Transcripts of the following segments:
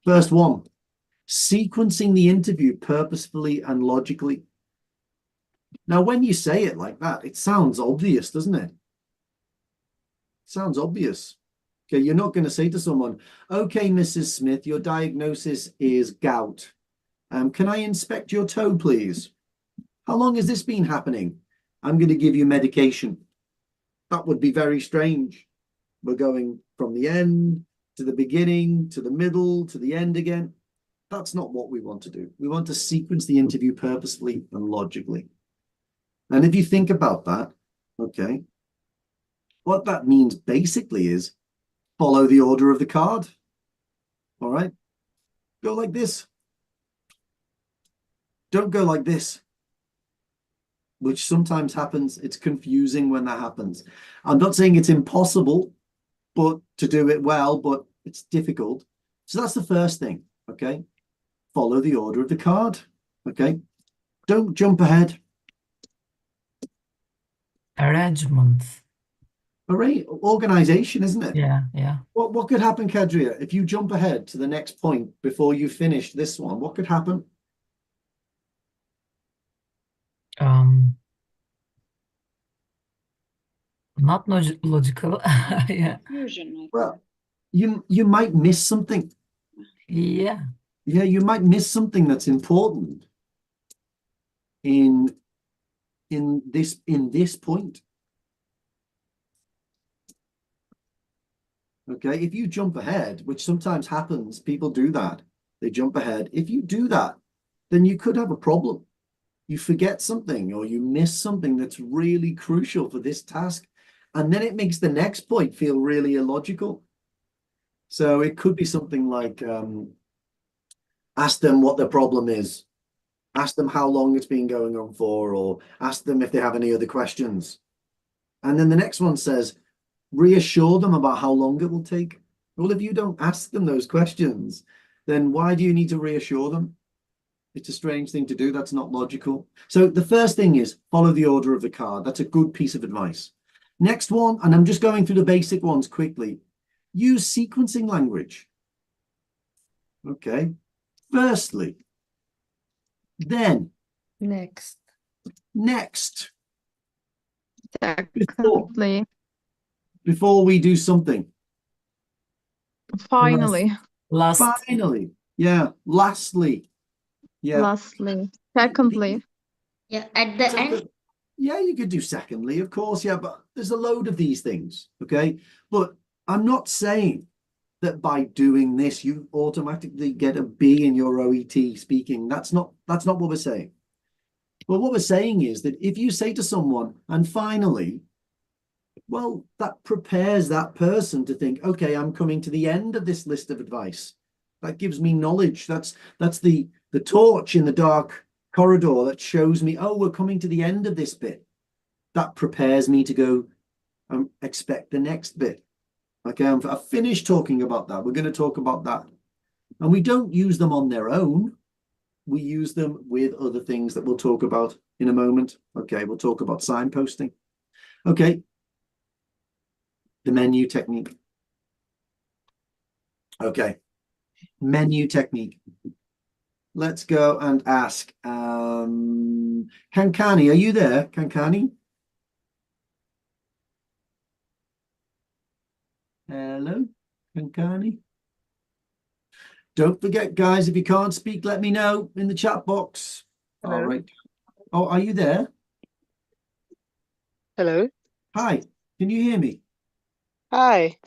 First one, sequencing the interview purposefully and logically. Now, when you say it like that, it sounds obvious, doesn't it? Sounds obvious. Okay, you're not going to say to someone, okay, Mrs. Smith, your diagnosis is gout. Can I inspect your toe, please? How long has this been happening? I'm going to give you medication. That would be very strange. We're going from the end to the beginning, to the middle, to the end again. That's not what we want to do. We want to sequence the interview purposefully and logically. And if you think about that, okay, what that means basically is follow the order of the card. All right? Go like this. Don't go like this, which sometimes happens. It's confusing when that happens. I'm not saying it's impossible but to do it well, but it's difficult. So that's the first thing, okay? Follow the order of the card, okay? Don't jump ahead. Arrangement. Organization, isn't it? Yeah, yeah. What could happen, Kadria, if you jump ahead to the next point before you finish this one? What could happen? Not logical. Yeah. Confusion. Well, you might miss something. Yeah. Yeah, you might miss something that's important in this point. Okay, if you jump ahead, which sometimes happens, people do that. They jump ahead. If you do that, then you could have a problem. You forget something or you miss something that's really crucial for this task. And then it makes the next point feel really illogical. So it could be something like, ask them what their problem is. Ask them how long it's been going on for, or ask them if they have any other questions. And then the next one says, reassure them about how long it will take. Well, if you don't ask them those questions, then why do you need to reassure them? It's a strange thing to do. That's not logical. So the first thing is follow the order of the card. That's a good piece of advice. Next one, and I'm just going through the basic ones quickly. Use sequencing language. Okay. Firstly, then, Next. next, Secondly. before we do something. Finally. Last. Finally, yeah. Lastly, yeah. Lastly. Secondly. Yeah, at the end. Yeah, you could do secondly, of course, yeah, but there's a load of these things, okay? But I'm not saying that by doing this, you automatically get a B in your OET speaking. That's not what we're saying. But what we're saying is that if you say to someone, and finally, well, that prepares that person to think, okay, I'm coming to the end of this list of advice. That gives me knowledge. That's the torch in the dark corridor that shows me, oh, we're coming to the end of this bit. That prepares me to go and expect the next bit. Okay, I've finished talking about that. We're going to talk about that. And we don't use them on their own. We use them with other things that we'll talk about in a moment. Okay, we'll talk about signposting. Okay, the menu technique. Okay, menu technique. Let's go and ask Kankani. Are you there, Kankani? Hello, Kankani. Don't forget, guys, if you can't speak, let me know in the chat box. Hello. All right. Oh, are you there? Hello. Hi, can you hear me? Hi.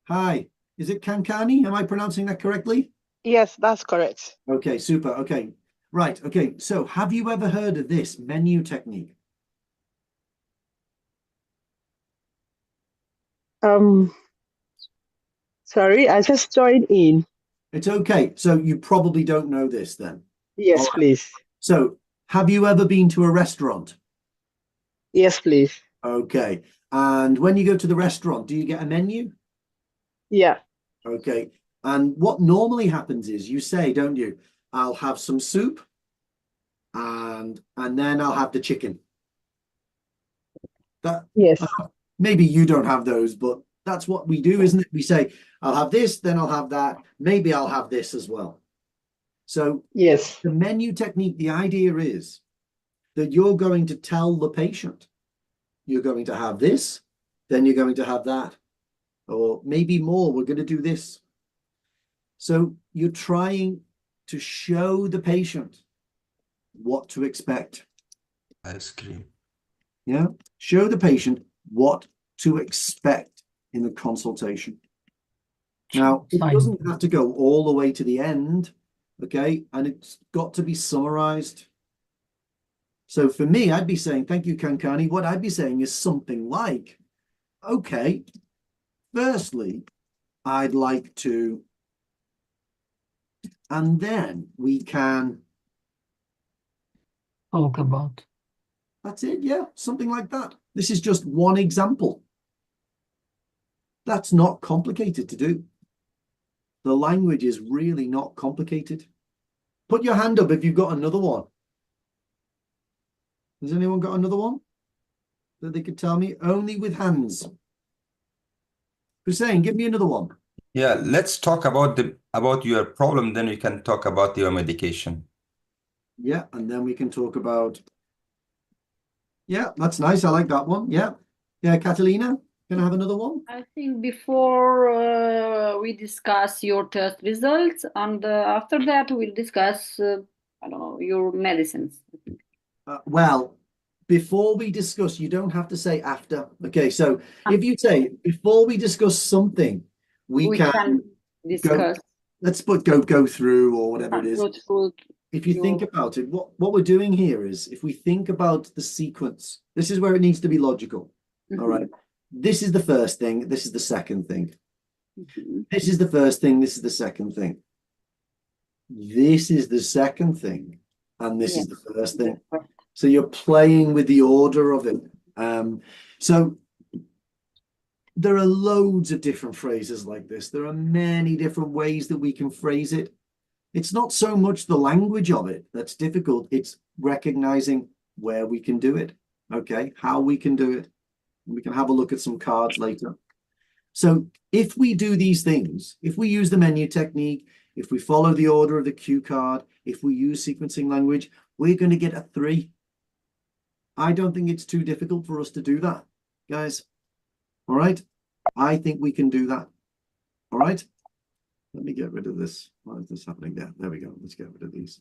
Hi. Is it Kankani? Am I pronouncing that correctly? Yes, that's correct. Okay, super. Okay. Right. Okay. So have you ever heard of this menu technique? Sorry, I just joined in. It's okay. So you probably don't know this then. Yes, All right. please. So have you ever been to a restaurant? Yes, please. Okay. And when you go to the restaurant, do you get a menu? Yeah. Okay. And what normally happens is you say, don't you, I'll have some soup and then I'll have the chicken. That Yes. maybe you don't have those, but That's what we do, isn't it? We say, I'll have this, then I'll have that. Maybe I'll have this as well. So Yes. the menu technique, the idea is that you're going to tell the patient, you're going to have this, then you're going to have that, or maybe more, we're going to do this. So you're trying to show the patient what to expect. Ice cream. Yeah, show the patient what to expect in the consultation. Now, it Fine. doesn't have to go all the way to the end, okay? And it's got to be summarized. So for me, I'd be saying, thank you, Kankani. What I'd be saying is something like, okay, firstly, I'd like to, and then we can, Talk about. that's it, yeah, something like that. This is just one example. That's not complicated to do. The language is really not complicated. Put your hand up if you've got another one. Has anyone got another one that they could tell me? Only with hands. Hussein, give me another one. Yeah, let's talk about your problem, then we can talk about your medication. Yeah, and then we can talk about. Yeah, that's nice. I like that one. Yeah. Yeah, Catalina, can I have another one? I think before we discuss your test results, and after that we'll discuss, I don't know, your medicines. Well, before we discuss, you don't have to say after. Okay, so if you say before we discuss something, we can discuss. Let's put go through or whatever it is. Go through If you think about it, what we're doing here is if we think about the sequence, this is where it needs to be logical. All right. This is the first thing. This is the second thing. This is the first thing. This is the second thing. This is the second thing. And this is the first thing. So you're playing with the order of it. So there are loads of different phrases like this. There are many different ways that we can phrase it. It's not so much the language of it that's difficult. It's recognizing where we can do it. Okay, how we can do it. We can have a look at some cards later. So if we do these things, if we use the menu technique, if we follow the order of the cue card, if we use sequencing language, we're going to get a 3. I don't think it's too difficult for us to do that, guys. All right. I think we can do that. All right. Let me get rid of this. Why is this happening there? There we go. Let's get rid of these.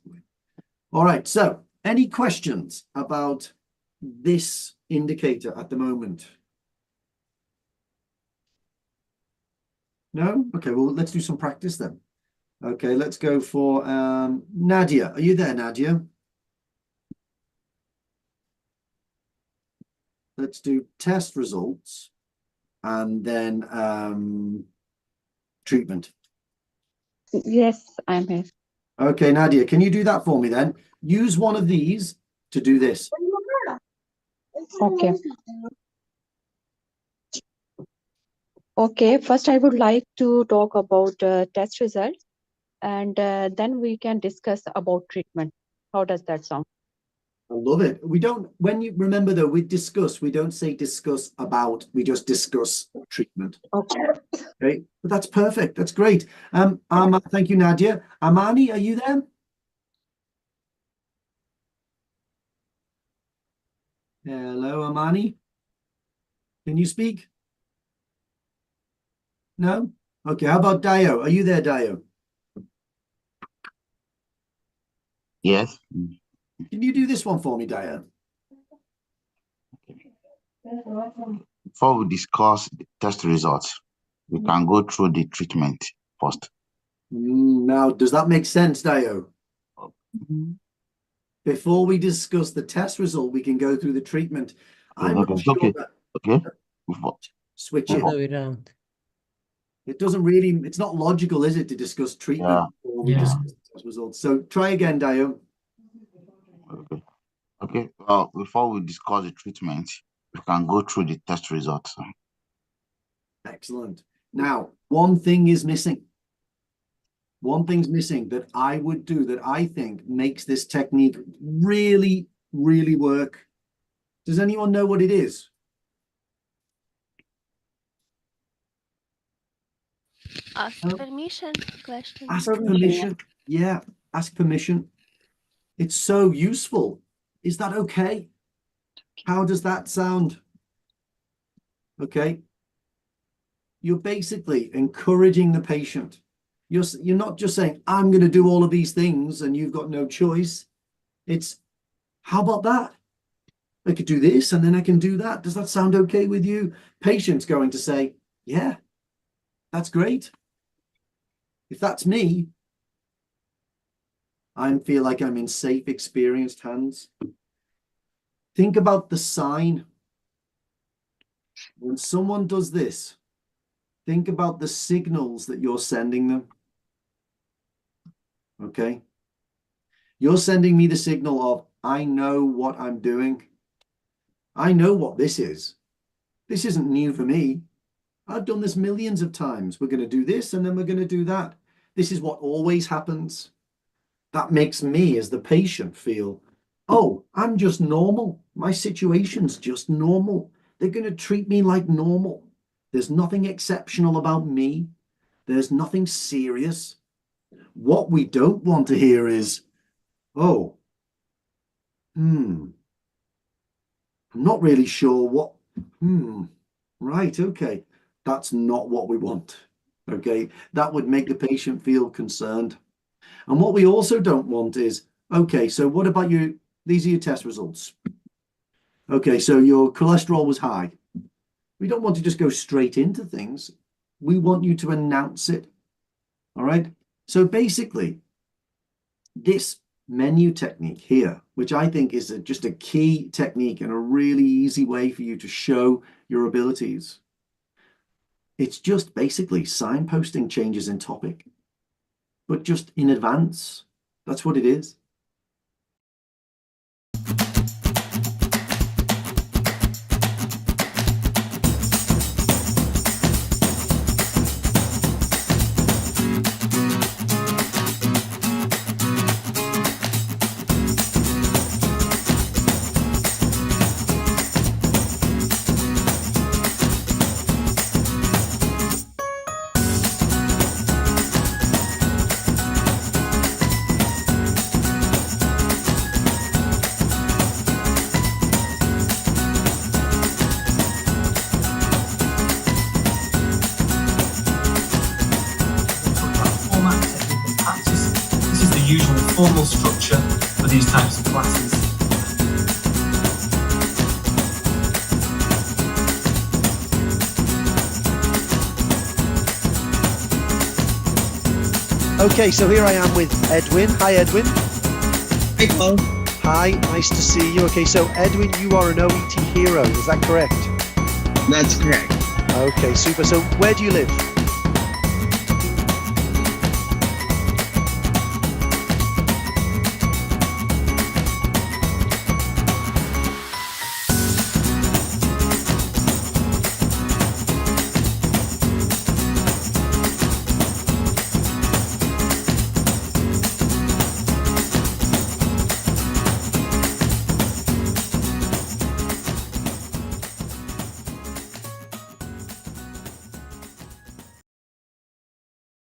All right. So any questions about this indicator at the moment? No? Okay. Well, let's do some practice then. Okay. Let's go for Nadia. Are you there, Nadia? Let's do test results and then treatment. Yes, I'm here. Okay, Nadia, can you do that for me then? Use one of these to do this. Okay. Okay, first I would like to talk about test results and then we can discuss about treatment. How does that sound? I love it. We don't, when you remember though, we discuss, we don't say discuss about, we just discuss treatment. Okay. Okay, but that's perfect. That's great. Thank you, Nadia. Amani, are you there? Hello, Amani. Can you speak? No? Okay, how about Dio? Are you there, Dio? Yes. Can you do this one for me, Dio? Before we discuss the test results, we can go through the treatment first. Now, does that make sense, Dio? Before we discuss the test result, we can go through the treatment. I'm not sure that Okay. Before, switch it. Other way around. It doesn't really, it's not logical, is it, to discuss treatment before we discuss the test results. So try again, Dio. okay. Okay. Well, before we discuss the treatment, we can go through the test results. Excellent. Now, one thing is missing. One thing's missing that I would do that I think makes this technique really, really work. Does anyone know what it is? Ask Oh. permission question. Ask Permission, permission. Yeah, ask permission. It's so useful. Is that okay? How does that sound? Okay. You're basically encouraging the patient. You're not just saying, I'm going to do all of these things and you've got no choice. It's, how about that? I could do this and then I can do that. Does that sound okay with you? Patient's going to say, yeah, that's great. If that's me, I feel like I'm in safe, experienced hands. Think about the sign. When someone does this, think about the signals that you're sending them. Okay? You're sending me the signal of, I know what I'm doing. I know what this is. This isn't new for me. I've done this millions of times. We're going to do this and then we're going to do that. This is what always happens. That makes me, as the patient, feel, oh, I'm just normal. My situation's just normal. They're going to treat me like normal. There's nothing exceptional about me. There's nothing serious. What we don't want to hear is, oh, I'm not really sure what, right, okay. That's not what we want, okay? That would make the patient feel concerned. And what we also don't want is, okay, so what about you? These are your test results. Okay, so your cholesterol was high. We don't want to just go straight into things. We want you to announce it, all right? So basically, this menu technique here, which I think is just a key technique and a really easy way for you to show your abilities. It's just basically signposting changes in topic, but just in advance. That's what it is. This is the usual formal structure for these types of classes. Okay, so here I am with Edwin. Hi, Edwin. Hey, Paul. Hi, nice to see you. Okay, so Edwin, you are an OET hero, is that correct? That's correct. Okay, super. So where do you live?